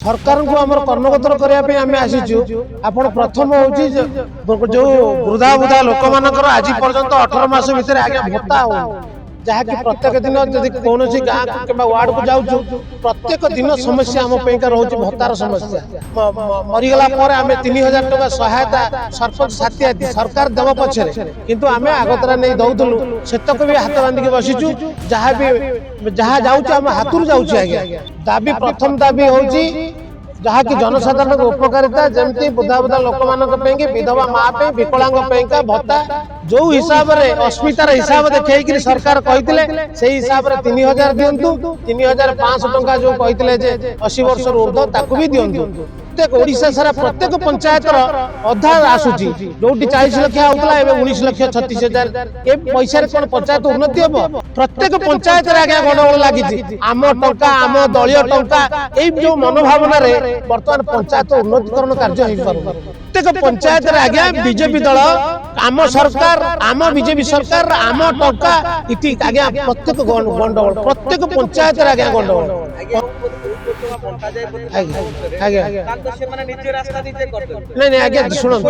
सरकार को आम कर्णगोचर करने आम आसीचु आपण प्रथम हूँ जो वृद्धा वृद्धा लोक मान आज पर्यंत 18 मास भितर आगे भत्ता हो जहाँकि प्रत्येक दिन जदि कौन गाँव कि वार्ड को जाऊँ प्रत्येक दिन समस्या आम रोचे भत्तार समस्या मरीगला आम 3000 टका सहायता सरपंच साथी आदि सरकार देव पछे किंतु आम आगतरा नहीं दौलु सेतक भी हाथ बांधिक बसीचु जहाँ भी जहाँ जाऊँ हाथ जाऊँ आज्ञा दाबी प्रथम दाबी हूँ जहाँकि जनसाधारण उपकारिता जमती बुधा बुधा लोक मान विधवा माँ विकलांग भत्ता जो हिसाब से अस्मितार हिसाब देखा सरकार कहते से हिसाब से 3000 दिंतु 3500 टंका जो कहते 80 वर्ष ऊर्ध ताकू भी दिंतु प्रत्येक ओडिशा सारा प्रत्येक पंचायत अधा आसूची जो 40 लाख होता है 19 लाख 36,000 ए पैसा कौन पंचायत उन्नति हम प्रत्येक पंचायत आज्ञा गंडगोल लगी आम टंका आम दलीय टंका ये जो मनोभावना बर्तमान पंचायत उन्नतिकरण कार्य हो पार प्रत्येक पंचायत आज्ञा बीजेपी दल आम सरकार आम बीजेपी सरकार आम टंका इति आज्ञा प्रत्येक गंडगोल प्रत्येक पंचायत आज्ञा गंडगोल नहीं आज्ञा शुणु 2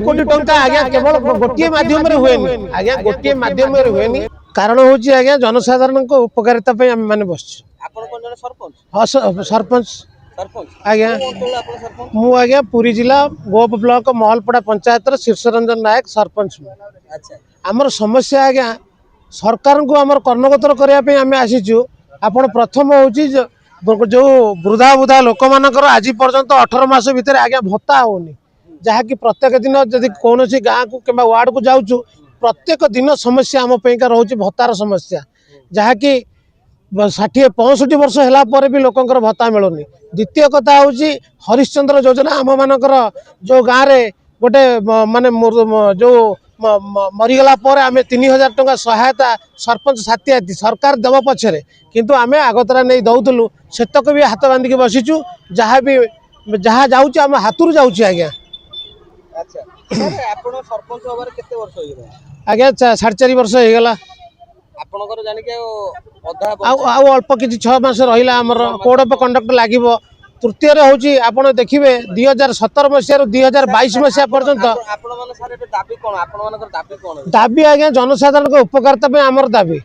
कोटी टंका आज्ञा केवल गोटे मध्यम हुए आज्ञा गोटे मध्यम हुए कारण हूँ आज्ञा जनसाधारण को उपकारिता आम मैंने बस सरपंच आज्ञा मु आज्ञा पुरी जिला गोप ब्लॉक महलपड़ा पंचायत शीर्षरंजन नायक सरपंच आमर समस्या आज्ञा सरकार को आम कर्णगोचर करने आम आसीचु आपण प्रथम हूँ जो वृद्धा वृद्धा लोक मान आज पर्यंत 18 मास भितर आज्ञा भत्ता होनी जहाँकि प्रत्येक दिन जदि कौन गाँव को कि वार्ड को जाऊँ प्रत्येक दिन समस्या आम रोचे भत्तार समस्या जहाँकि 60-65 वर्ष है भी लोकंर भत्ता मिलूनी द्वितीय कथा हूँ हरिश्चंद्र योजना आम मानकर जो गाँव में गोटे माने जो मरीगला आम 3000 टका सहायता सरपंच साथी आदि सरकार देव पछे किंतु आम आगतरा नहीं दौलु सेतक भी हाथ बांधिक बसीचु जहाँ भी जहाँ जाऊँ आम हाथ जाऊँ आज्ञा आज्ञा 4.5 वर्ष हो गला अल्प कि 6 मास रहा आमर कोड ऑफ कंडक्ट लगे तृतीय हूँ आप देखिए 2017 मसीह 2022 मसीहा पर्यंत दाबी आज्ञा जनसाधारण को उपकारिता आमर दाबी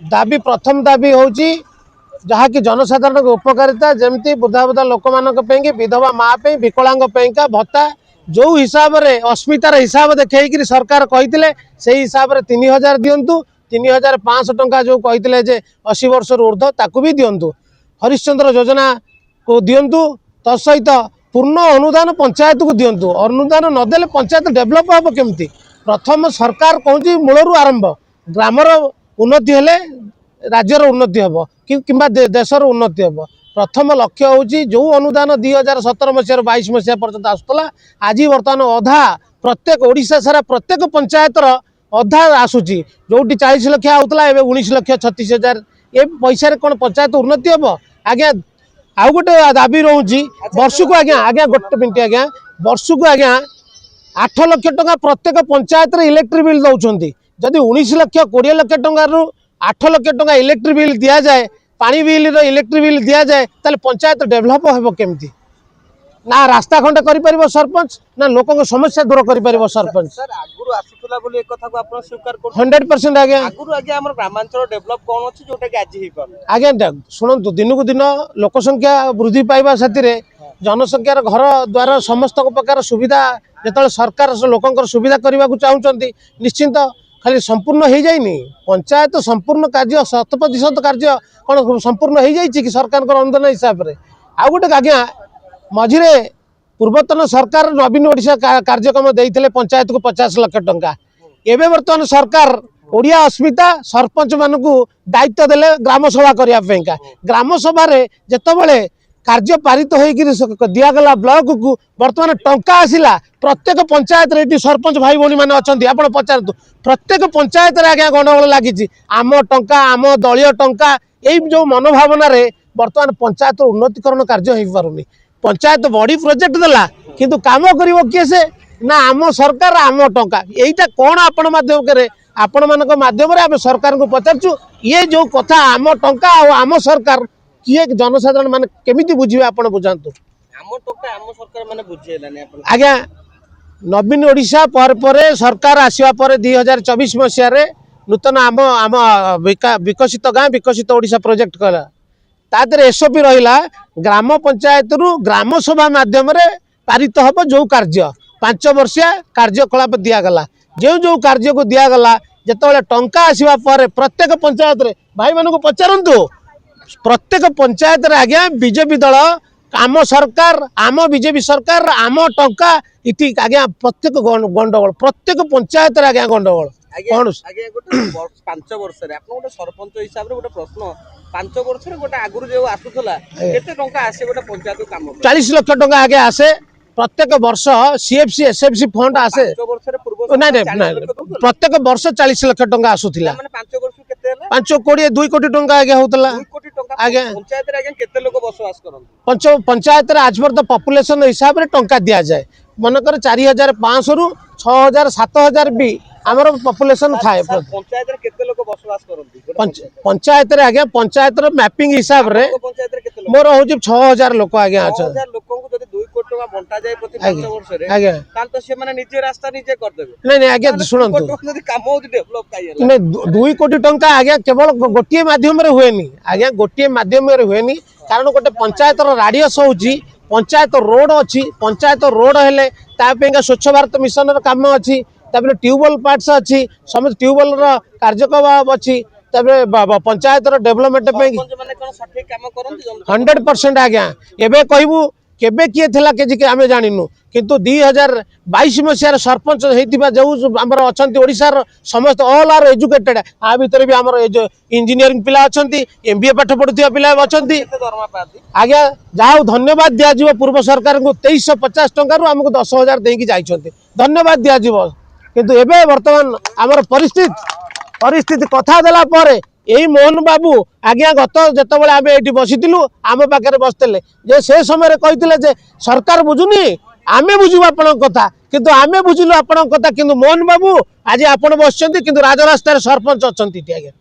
दाबी प्रथम दाबी हूँ जहाँ कि जनसाधारण को उपकारिता जमती बुधा बुधा लोक मान विधवा माँ विकलांग भत्ता जो हिसाब से अस्मितार हिसाब देखा सरकार कहते से हिसाब से 3000 दिंतु 3500 टंका जो कहते 80 वर्ष ऊर्ध ताकू भी दिंतु हरिश्चंद्र योजना को दिंतु तत्सहित पूर्ण अनुदान पंचायत को दिंतु अनुदान नदेले पंचायत डेभलप हम केमती प्रथम सरकार कहूँ मूलरू आरंभ ग्रामर उन्नति हेले राज्यर उन्नति हम कि देशर उन्नति हम प्रथम लक्ष्य हूँ जो अनुदान 2017 मसीह 22 मसीहा पर्यंत आसूला आज बर्तमान अधा प्रत्येक ओडिशा सारा प्रत्येक पंचायत अधा आसूची जो 40 लाख होता है 19 लाख 36,000 ये पैसा कौन पंचायत उन्नति हम आज्ञा आउ गोटे दाबी रोचे वर्ष को आज्ञा आज्ञा गोटे मिनट आज्ञा वर्ष को आज्ञा 8 लाख टका प्रत्येक पंचायत इलेक्ट्रिक बिल दौरान जदि 19 लाख 20 लाख टकर 8 लाख टका इलेक्ट्रिक बिल दि जाए पानी बिल इलेक्ट्रिक बिल दि जाए ताले पंचायत डेभलप हो केमती ना रास्ता खंडे कर सरपंच ना लोक समस्या दूर कर सरपंच 100% आज्ञा शुणु दिन को दिन लोक संख्या वृद्धि पाइबा साथी जनसंख्यार घर द्वार समस्त प्रकार सुविधा जो सरकार लोक सुविधा करने को चाहते निश्चिंत खाली संपूर्ण हो जाइनी पंचायत संपूर्ण कार्य 100% कार्य कौन संपूर्ण हो जाइए कि सरकार अनुदान हिसाब से आउ गोटे आज्ञा मझिरे पूर्वतन सरकार नवीन ओडिशा कार्यक्रम देते पंचायत को 50 लाख टंका एवं बर्तमान सरकार ओडिया अस्मिता सरपंच मान दायित्व देले ग्राम सभा करने ग्राम सभा जितेबाला कार्य पारित हो दिगला ब्लॉक को बर्तमान टंका आसला प्रत्येक पंचायत ये सरपंच भाई भौणी मैंने अच्छा आप पचारतु प्रत्येक पंचायत आज्ञा गंडगोल लगी आम टंका आम दलीय टंका ये जो मनोभावना बर्तमान पंचायत उन्नतिकरण कार्य हो पारुनी पंचायत बड़ी प्रोजेक्ट देला किंतु काम करिवो किए से ना आम सरकार आम टंका यहीटा कौन आपण माध्यम रे आम सरकार को पचारचु ये जो कथा आम टंका आम सरकार किए जनसाधारण माने केमिति बुझिबे आपण बुझांतु आम टोका आम सरकार माने बुझेलानी आपण आज्ञा नवीन ओडिशा पर सरकार आसवा पर 2024 मसीह नूतन आम आम विकसित गाँ विकसित ओडिशा प्रोजेक्ट कला तादर एसओपी रहा ग्राम पंचायत रु ग्राम सभा माध्यम पारित हम जो कार्य 5 वर्षिया कार्यकलाप दिगला जो जो कार्य को दिगला जिते टंका आसवा पर प्रत्येक पंचायत रे भाई मानक पचारतु प्रत्येक पंचायत रे आज्ञा बीजेपी दल आम सरकार आम बीजेपी सरकार आम टंका इति आज्ञा प्रत्येक गंडगोल प्रत्येक पंचायत रे आज्ञा गंडगोल कौन आगे गोटे 5 वर्ष रे आपण गोटे सरपंच हिसाब रे गोटे प्रश्न 5 वर्ष रे गोटे आगुरु जो आसुथला केते टंका आसे गोटे पंचायत काम 40 लाख टंका आगे आसे प्रत्येक वर्ष सीएफसी एसएफसी फंड आसे 5 वर्ष रे पूर्व नहीं प्रत्येक वर्ष 40 लाख टंका आसुथिला माने 5 वर्ष केते हला 5 कोटी 2 कोटी टंका आगे होतला 2 कोटी टंका आगे पंचायत रे आगे केते लोक बसवास करन पंचायत रे आज पर द पॉपुलेशन हिसाब रे टंका दिया जाए मनकर 4500 रु 6000 7000 भी आमर पॉपुलेशन थाए पंचायत रे केते लोक बसवास करन पंचायत रे आगे पंचायत रे मैपिंग हिसाब रे पंचायत रे केते लोक मोर होजी 6000 लोक आगे अच्छा 6000 लोक को जदी 2 कोटी टका बंटा जाए प्रति 5 वर्ष रे आगे ताल तो से माने निजे रास्ता निजे कर देबे नहीं आगे सुनंतु जदी काम होती डेवलप काई नहीं 2 कोटी टंका आगे केवल गोटिए माध्यम रे हुएनी आगे गोटिए माध्यम रे हुएनी कारण गोटे पंचायत रो रेडियस होची पंचायत रोड अच्छी पंचायत रोड हेले तापेगा स्वच्छ भारत मिशन रो काम अच्छी तापर ट्यूबवेल पार्ट्स अच्छी समस्त ट्यूबवेल रो कार्यक्रम अच्छी तापर पंचायत रो डेवलपमेंट पे माने कोन सठिक काम करन 100% आज्ञा एबे कहबू केबे किए थला के आमे जानिनु किंतु 2022 मसीहार सरपंच हेतिबा जो हमर अछंती ओडिसार समस्त ऑल आर एजुकेटेड आ भीतर भी हमर इंजीनियरिंग पिला अछंती एमबीए पाठ पढुतिया पिला अछंती दरमा पाती आज्ञा जाऊ धन्यवाद दिया जीव पूर्व सरकार को 2350 टंका रु हमको 10000 देकी जाइछंती धन्यवाद दिया जीव किंतु एबे वर्तमान हमर परिस्थिति कथा देला परे यही मोहन बाबू आज्ञा गत जिते आम ये बसीलु आम पाखे बसते जे से समय कहते सरकार बुझुनी आमे बुझू आपण कथा किंतु आमे बुझिलु आपण कथा किंतु मोहन बाबू आज आपण बसचंती किंतु राजरास्तार सरपंच अच्छा आज्ञा